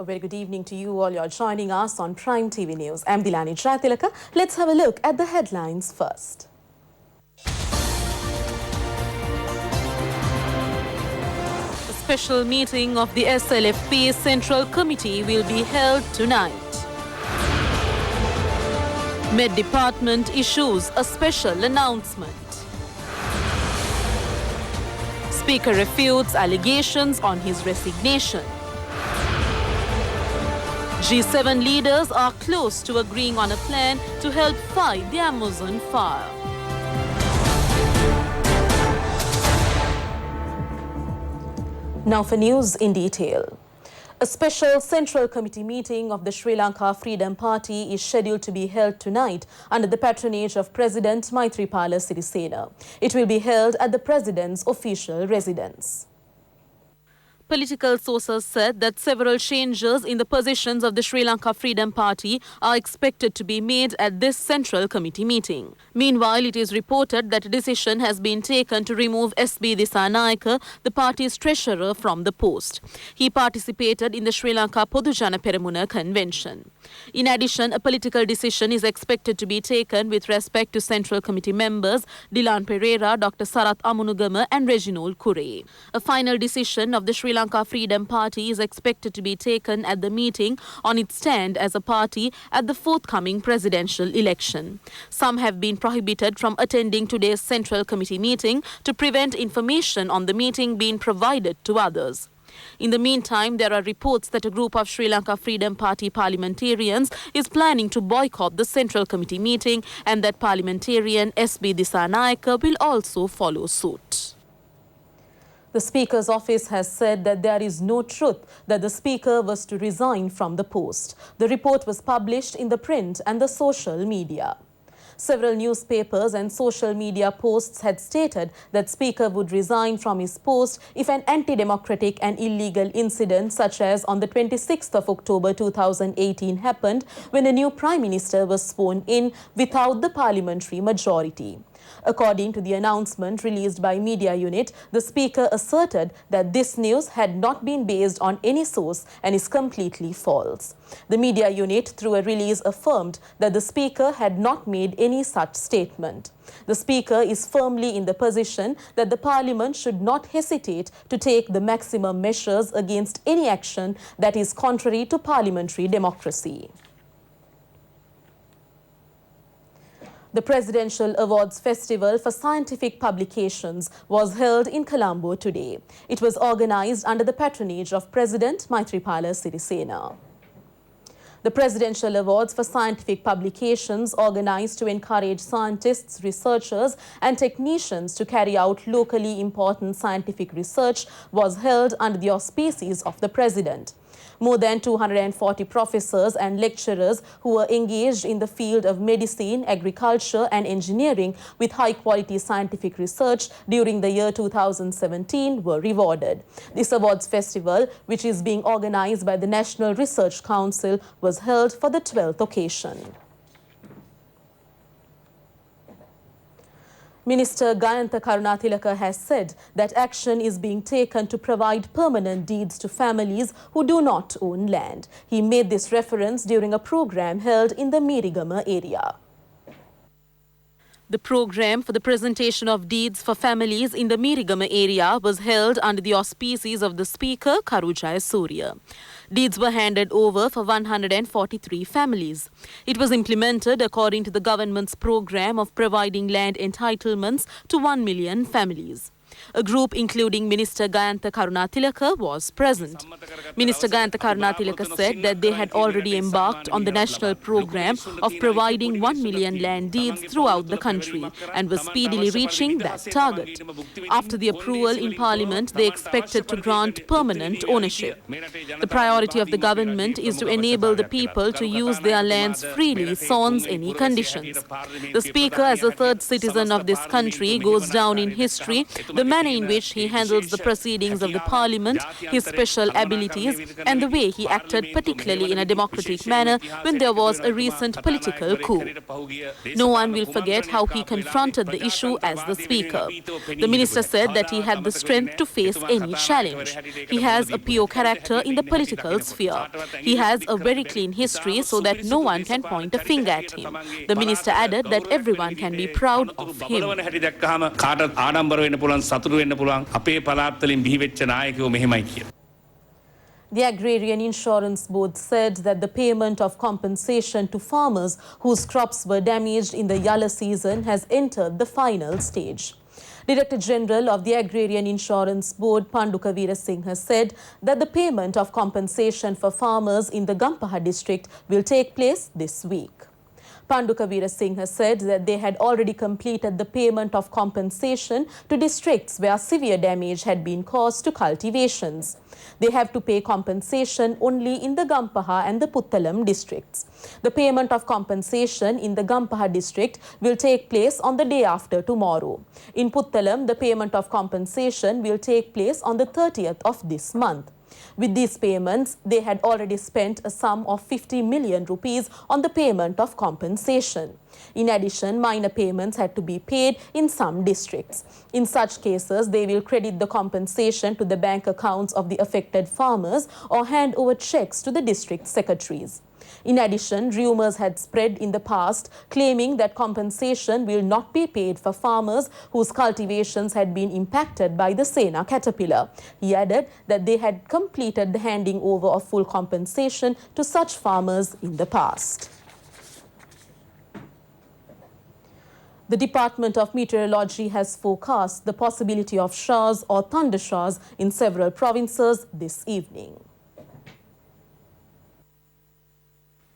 A very good evening to you all. You're joining us on Prime TV News. I'm Dilani Jayatilaka. Let's have a look at the headlines first. A special meeting of the SLFP Central Committee will be held tonight. Med Department issues a special announcement. Speaker refutes allegations on his resignation. G7 leaders are close to agreeing on a plan to help fight the Amazon fire. Now for news in detail. A special Central Committee meeting of the Sri Lanka Freedom Party is scheduled to be held tonight under the patronage of President Maithripala Sirisena. It will be held at the President's official residence. Political sources said that several changes in the positions of the Sri Lanka Freedom Party are expected to be made at this Central Committee meeting. Meanwhile, it is reported that a decision has been taken to remove S.B. Dissanayake, the party's treasurer, from the post. He participated in the Sri Lanka Podujana Peramuna convention. In addition, a political decision is expected to be taken with respect to Central Committee members Dilan Pereira, Dr. Sarath Amunugama and Reginald Kure. A final decision of the Sri Lanka Freedom Party is expected to be taken at the meeting on its stand as a party at the forthcoming presidential election. Some have been prohibited from attending today's Central Committee meeting to prevent information on the meeting being provided to others. In the meantime, there are reports that a group of Sri Lanka Freedom Party parliamentarians is planning to boycott the Central Committee meeting and that parliamentarian S.B. Dissanayake will also follow suit. The Speaker's office has said that there is no truth that the Speaker was to resign from the post. The report was published in the print and the social media. Several newspapers and social media posts had stated that Speaker would resign from his post if an anti-democratic and illegal incident such as on the 26th of October 2018 happened when a new Prime Minister was sworn in without the parliamentary majority. According to the announcement released by Media Unit, the Speaker asserted that this news had not been based on any source and is completely false. The Media Unit, through a release, affirmed that the Speaker had not made any such statement. The Speaker is firmly in the position that the Parliament should not hesitate to take the maximum measures against any action that is contrary to parliamentary democracy. The Presidential Awards Festival for Scientific Publications was held in Colombo today. It was organized under the patronage of President Maithripala Sirisena. The Presidential Awards for Scientific Publications, organized to encourage scientists, researchers and technicians to carry out locally important scientific research, was held under the auspices of the President. More than 240 professors and lecturers who were engaged in the field of medicine, agriculture and engineering with high-quality scientific research during the year 2017 were rewarded. This awards festival, which is being organized by the National Research Council, was held for the 12th occasion. Minister Gayantha Karunatilaka has said that action is being taken to provide permanent deeds to families who do not own land. He made this reference during a program held in the Mirigama area. The program for the presentation of deeds for families in the Mirigama area was held under the auspices of the Speaker, Karu Jayasuriya. Deeds were handed over for 143 families. It was implemented according to the government's program of providing land entitlements to 1 million families. A group including Minister Gayantha Karunatilaka was present. Minister Gayantha Karunatilaka said that they had already embarked on the national program of providing 1 million land deeds throughout the country and was speedily reaching that target. After the approval in Parliament, they expected to grant permanent ownership. The priority of the government is to enable the people to use their lands freely, sans any conditions. The Speaker, as a third citizen of this country, goes down in history. The The manner in which he handles the proceedings of the parliament, his special abilities, and the way he acted particularly in a democratic manner when there was a recent political coup. No one will forget how he confronted the issue as the speaker. The minister said that he had the strength to face any challenge. He has a pure character in the political sphere. He has a very clean history so that no one can point a finger at him. The minister added that everyone can be proud of him. The Agrarian Insurance Board said that the payment of compensation to farmers whose crops were damaged in the Yalla season has entered the final stage. Director General of the Agrarian Insurance Board, Panduka Veerasinghe, has said that the payment of compensation for farmers in the Gampaha district will take place this week. Panduka Veerasinghe said that they had already completed the payment of compensation to districts where severe damage had been caused to cultivations. They have to pay compensation only in the Gampaha and the Puttalam districts. The payment of compensation in the Gampaha district will take place on the day after tomorrow. In Puttalam, the payment of compensation will take place on the 30th of this month. With these payments, they had already spent a sum of 50 million rupees on the payment of compensation. In addition, minor payments had to be paid in some districts. In such cases, they will credit the compensation to the bank accounts of the affected farmers or hand over checks to the district secretaries. In addition, rumours had spread in the past claiming that compensation will not be paid for farmers whose cultivations had been impacted by the Sena caterpillar. He added that they had completed the handing over of full compensation to such farmers in the past. The Department of Meteorology has forecast the possibility of showers or thunder showers in several provinces this evening.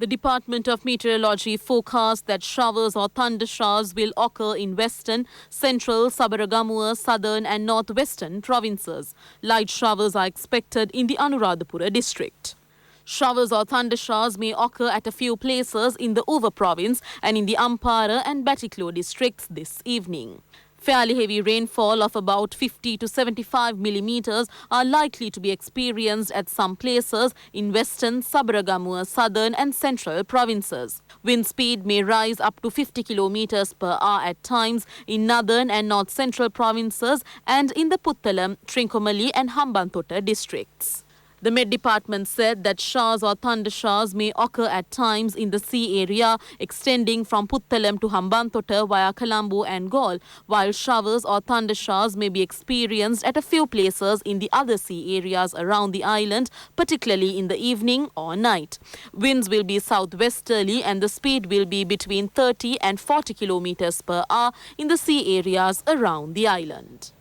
The Department of Meteorology forecasts that showers or thunder showers will occur in western, central, Sabaragamua, southern and northwestern provinces. Light showers are expected in the Anuradhapura district. Showers or thunder showers may occur at a few places in the Uva province and in the Ampara and Batiklo districts this evening. Fairly heavy rainfall of about 50 to 75 millimeters are likely to be experienced at some places in western, Sabaragamua, southern and central provinces. Wind speed may rise up to 50 kilometers per hour at times in northern and north central provinces and in the Puttalam, Trincomalee and Hambantota districts. The Met Department said that showers or thunder showers may occur at times in the sea area extending from Puttalam to Hambantota via Colombo and Galle, while showers or thunder showers may be experienced at a few places in the other sea areas around the island, particularly in the evening or night. Winds will be southwesterly and the speed will be between 30 and 40 kilometers per hour in the sea areas around the island.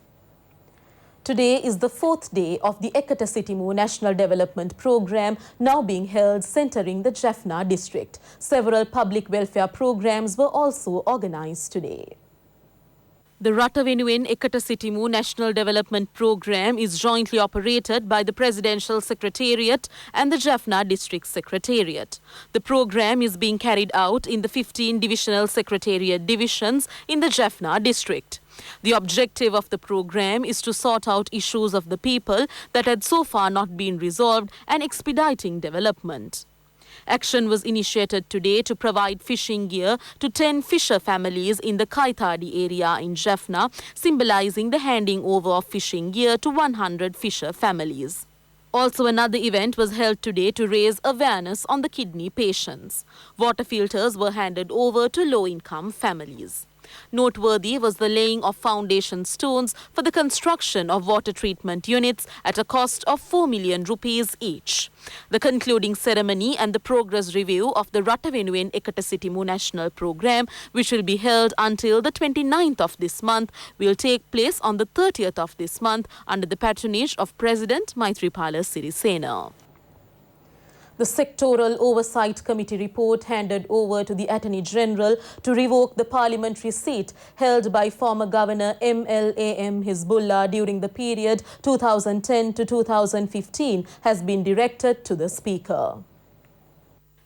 Today is the fourth day of the Ekata Sitimu National Development Programme now being held centering the Jaffna district. Several public welfare programs were also organized today. The Ratavenuin Ekata Sitimu National Development Programme is jointly operated by the Presidential Secretariat and the Jaffna District Secretariat. The programme is being carried out in the 15 Divisional Secretariat divisions in the Jaffna district. The objective of the programme is to sort out issues of the people that had so far not been resolved and expediting development. Action was initiated today to provide fishing gear to 10 fisher families in the Kaithadi area in Jaffna, symbolizing the handing over of fishing gear to 100 fisher families. Also, another event was held today to raise awareness on the kidney patients. Water filters were handed over to low-income families. Noteworthy was the laying of foundation stones for the construction of water treatment units at a cost of 4 million rupees each. The concluding ceremony and the progress review of the Ratavenuin Ekata Sitimu National Programme, which will be held until the 29th of this month, will take place on the 30th of this month under the patronage of President Maithripala Sirisena. The Sectoral Oversight Committee report handed over to the Attorney General to revoke the parliamentary seat held by former Governor MLAM Hizbullah during the period 2010 to 2015 has been directed to the Speaker.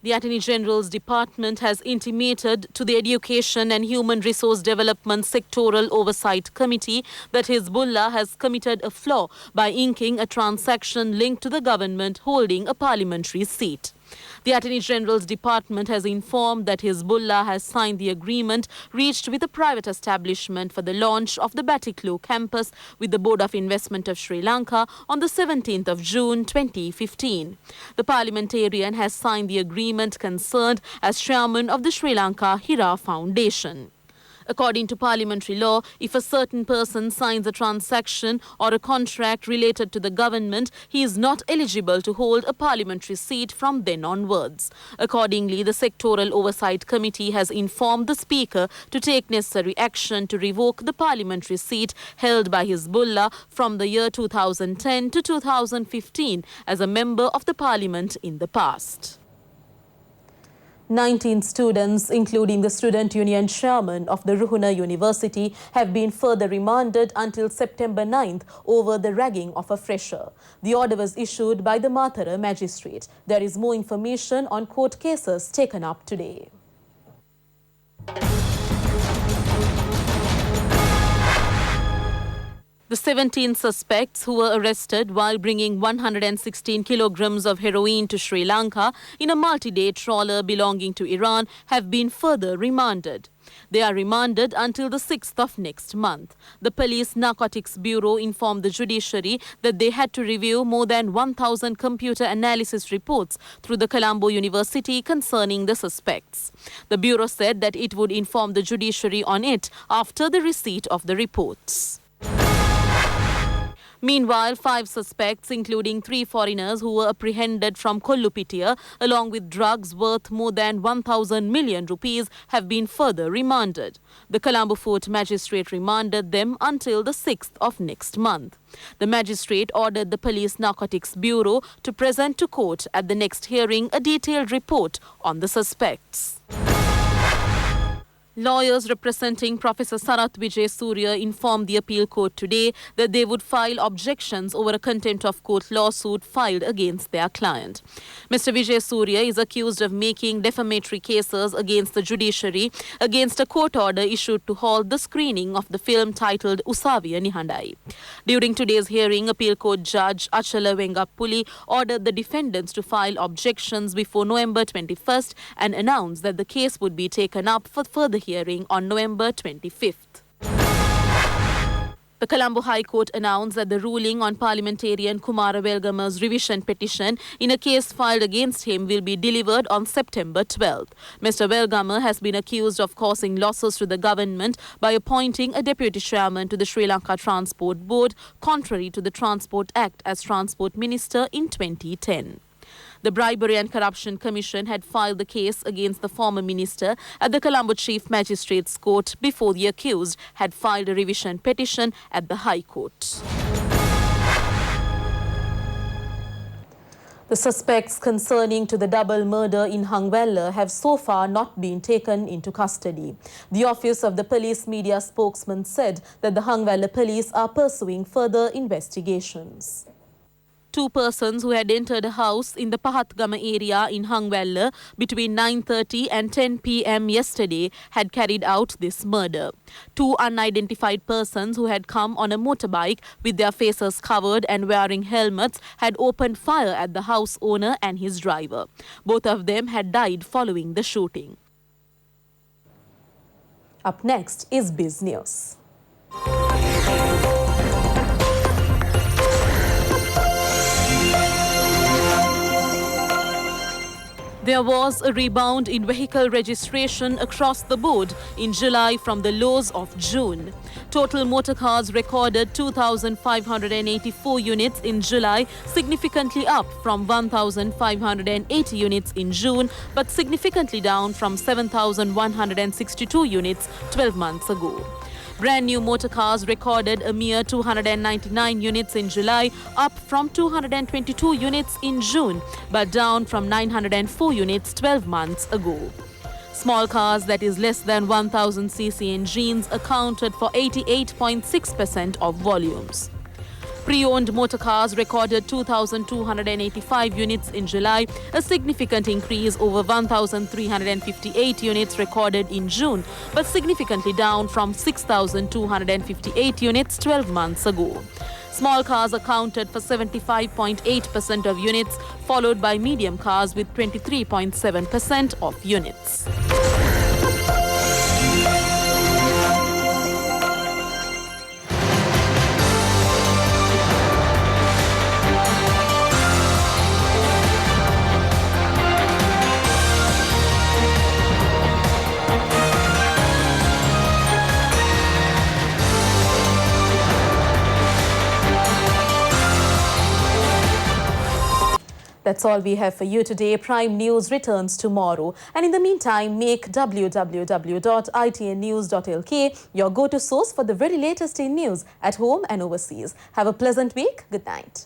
The Attorney General's Department has intimated to the Education and Human Resource Development Sectoral Oversight Committee that Hezbollah has committed a flaw by inking a transaction linked to the government holding a parliamentary seat. The Attorney General's Department has informed that Hezbollah has signed the agreement reached with a private establishment for the launch of the Batiklo campus with the Board of Investment of Sri Lanka on the 17th of June 2015. The parliamentarian has signed the agreement concerned as chairman of the Sri Lanka Hira Foundation. According to parliamentary law, if a certain person signs a transaction or a contract related to the government, he is not eligible to hold a parliamentary seat from then onwards. Accordingly, the Sectoral Oversight Committee has informed the Speaker to take necessary action to revoke the parliamentary seat held by Hezbollah from the year 2010 to 2015 as a member of the parliament in the past. 19 students, including the student union chairman of the Ruhuna University, have been further remanded until September 9th over the ragging of a fresher. The order was issued by the Mathara magistrate. There is more information on court cases taken up today. The 17 suspects who were arrested while bringing 116 kilograms of heroin to Sri Lanka in a multi-day trawler belonging to Iran have been further remanded. They are remanded until the 6th of next month. The Police Narcotics Bureau informed the judiciary that they had to review more than 1,000 computer analysis reports through the Colombo University concerning the suspects. The Bureau said that it would inform the judiciary on it after the receipt of the reports. Meanwhile, 5 suspects, including 3 foreigners who were apprehended from Kollupitia, along with drugs worth more than 1,000 million rupees, have been further remanded. The Colombo Fort magistrate remanded them until the 6th of next month. The magistrate ordered the Police Narcotics Bureau to present to court at the next hearing a detailed report on the suspects. Lawyers representing Professor Sarath Vijay Surya informed the appeal court today that they would file objections over a contempt of court lawsuit filed against their client. Mr. Vijay Surya is accused of making defamatory cases against the judiciary against a court order issued to halt the screening of the film titled Usaviya Nihandai. During today's hearing, appeal court judge Achala Vengapuli ordered the defendants to file objections before November 21st and announced that the case would be taken up for further hearing on November 25th. The Colombo High Court announced that the ruling on parliamentarian Kumara Velgama's revision petition in a case filed against him will be delivered on September 12th. Mr. Velgama has been accused of causing losses to the government by appointing a deputy chairman to the Sri Lanka Transport Board, contrary to the Transport Act as Transport Minister in 2010. The Bribery and Corruption Commission had filed the case against the former minister at the Colombo Chief Magistrates Court before the accused had filed a revision petition at the High Court. The suspects concerning to the double murder in Hangwella have so far not been taken into custody. The office of the police media spokesman said that the Hangwella police are pursuing further investigations. 2 persons who had entered a house in the Pahatgama area in Hangwella between 9:30 and 10 p.m. yesterday had carried out this murder. 2 unidentified persons who had come on a motorbike with their faces covered and wearing helmets had opened fire at the house owner and his driver. Both of them had died following the shooting. Up next is Biz News. There was a rebound in vehicle registration across the board in July from the lows of June. Total motor cars recorded 2,584 units in July, significantly up from 1,580 units in June, but significantly down from 7,162 units 12 months ago. Brand new motor cars recorded a mere 299 units in July, up from 222 units in June, but down from 904 units 12 months ago. Small cars, that is less than 1,000 cc engines, accounted for 88.6% of volumes. Pre-owned motor cars recorded 2,285 units in July, a significant increase over 1,358 units recorded in June, but significantly down from 6,258 units 12 months ago. Small cars accounted for 75.8% of units, followed by medium cars with 23.7% of units. That's all we have for you today. Prime News returns tomorrow. And in the meantime, make www.itnnews.lk your go-to source for the very latest in news at home and overseas. Have a pleasant week. Good night.